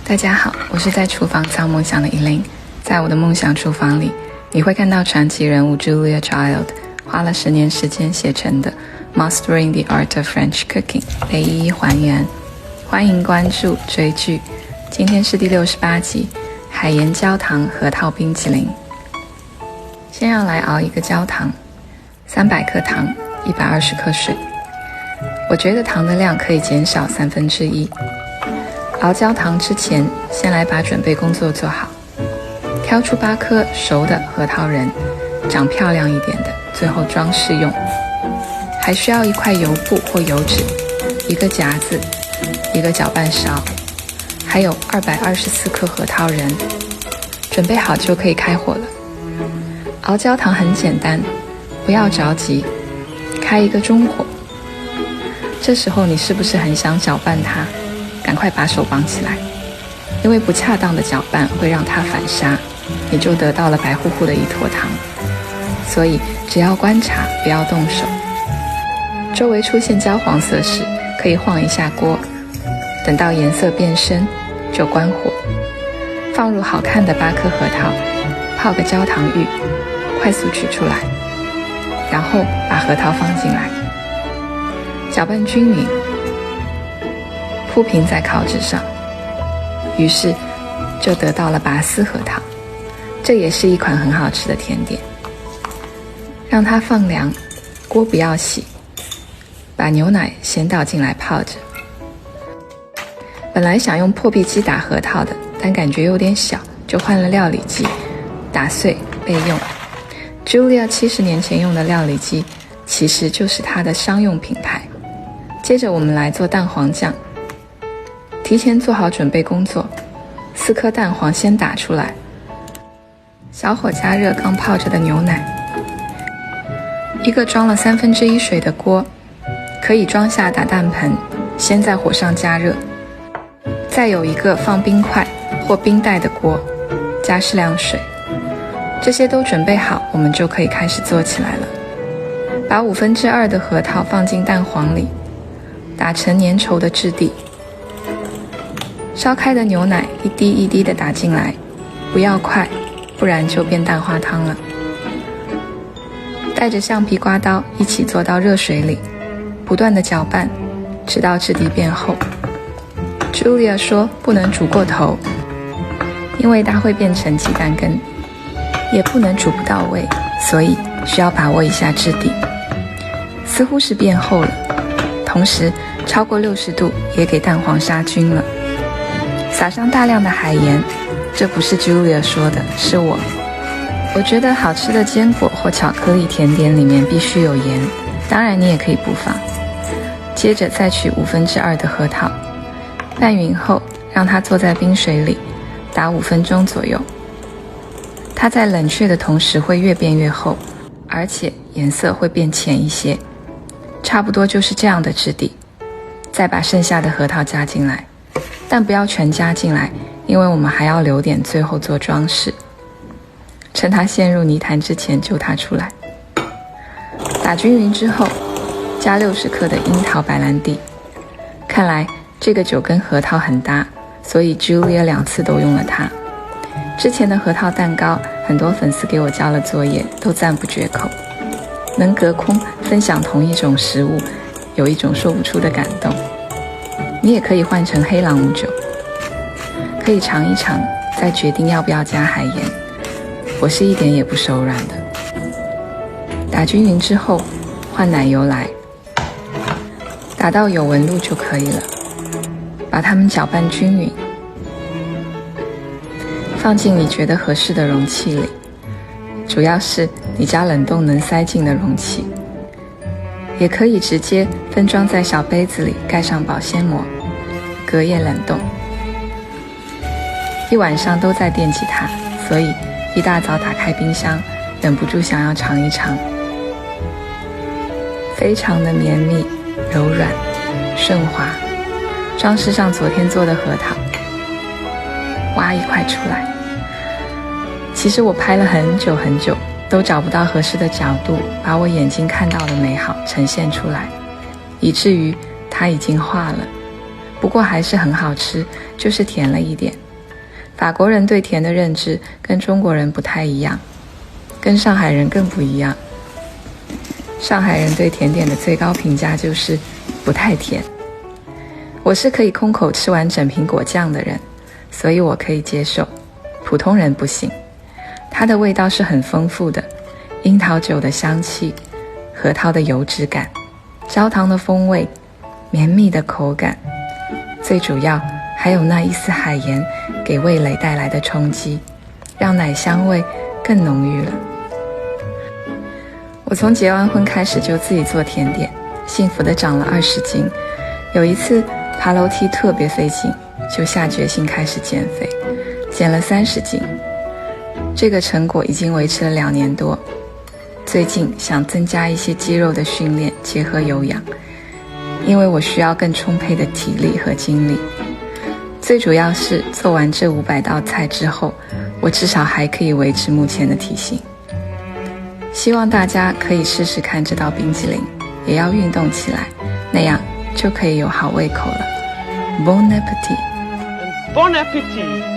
大家好，我是在厨房造梦想的Elaine。在我的梦想厨房里，你会看到传奇人物 Julia Child 花了10年时间写成的 Mastering the Art of French Cooking 被一一还原。欢迎关注追剧，今天是第68集海盐焦糖核桃冰淇淋。先要来熬一个焦糖，300克糖，120克水。我觉得糖的量可以减少1/3。熬焦糖之前，先来把准备工作做好。挑出8颗熟的核桃仁，长漂亮一点的，最后装饰用。还需要一块油布或油纸，一个夹子，一个搅拌勺，还有224克核桃仁。准备好就可以开火了。熬焦糖很简单，不要着急，开一个中火。这时候你是不是很想搅拌它？赶快把手绑起来，因为不恰当的搅拌会让它反杀，你就得到了白乎乎的一坨糖。所以只要观察，不要动手。周围出现焦黄色时，可以晃一下锅，等到颜色变深，就关火。放入好看的8颗核桃，泡个焦糖浴，快速取出来，然后把核桃放进来，搅拌均匀，铺平在烤纸上，于是就得到了拔丝核桃。这也是一款很好吃的甜点。让它放凉，锅不要洗，把牛奶先倒进来泡着。本来想用破壁机打核桃的，但感觉有点小，就换了料理机，打碎备用。Julia 70年前用的料理机，其实就是她的商用品牌。接着我们来做蛋黄酱。提前做好准备工作，4颗蛋黄先打出来，小火加热刚泡着的牛奶。一个装了1/3水的锅，可以装下打蛋盆，先在火上加热。再有一个放冰块或冰袋的锅，加适量水。这些都准备好，我们就可以开始做起来了。把2/5的核桃放进蛋黄里，打成粘稠的质地。烧开的牛奶一滴一滴地打进来，不要快，不然就变蛋花汤了。带着橡皮刮刀一起做到热水里，不断地搅拌，直到质地变厚。Julia 说不能煮过头，因为它会变成鸡蛋羹，也不能煮不到位，所以需要把握一下质地。似乎是变厚了，同时超过60度也给蛋黄杀菌了。撒上大量的海盐，这不是 Julia 说的，是我。我觉得好吃的坚果或巧克力甜点里面必须有盐，当然你也可以不放。接着再取2/5的核桃，拌匀后让它坐在冰水里打5分钟左右。它在冷却的同时会越变越厚，而且颜色会变浅一些，差不多就是这样的质地。再把剩下的核桃加进来，但不要全加进来，因为我们还要留点最后做装饰。趁它陷入泥潭之前揪它出来。打均匀之后，加60克的樱桃白兰地。看来这个酒跟核桃很搭，所以 Julia 2次都用了它。之前的核桃蛋糕，很多粉丝给我交了作业，都赞不绝口。能隔空分享同一种食物，有一种说不出的感动。你也可以换成黑朗姆酒，可以尝一尝，再决定要不要加海盐。我是一点也不手软的。打均匀之后，换奶油来，打到有纹路就可以了。把它们搅拌均匀，放进你觉得合适的容器里，主要是你家冷冻能塞进的容器。也可以直接分装在小杯子里，盖上保鲜膜，隔夜冷冻。一晚上都在惦记它，所以一大早打开冰箱，忍不住想要尝一尝。非常的绵密、柔软、顺滑。装饰上昨天做的核桃，挖一块出来。其实我拍了很久很久，都找不到合适的角度，把我眼睛看到的美好呈现出来，以至于它已经化了。不过还是很好吃，就是甜了一点。法国人对甜的认知跟中国人不太一样，跟上海人更不一样。上海人对甜点的最高评价就是不太甜。我是可以空口吃完整瓶果酱的人，所以我可以接受，普通人不行。它的味道是很丰富的，樱桃酒的香气，核桃的油脂感，焦糖的风味，绵密的口感，最主要还有那一丝海盐给味蕾带来的冲击，让奶香味更浓郁了。我从结完婚开始就自己做甜点，幸福地长了20斤。有一次爬楼梯特别费劲，就下决心开始减肥，减了30斤。这个成果已经维持了2年多。最近想增加一些肌肉的训练，结合有氧，因为我需要更充沛的体力和精力。最主要是做完这500道菜之后，我至少还可以维持目前的体型。希望大家可以试试看这道冰淇淋，也要运动起来，那样就可以有好胃口了。Bon appétit! Bon appétit!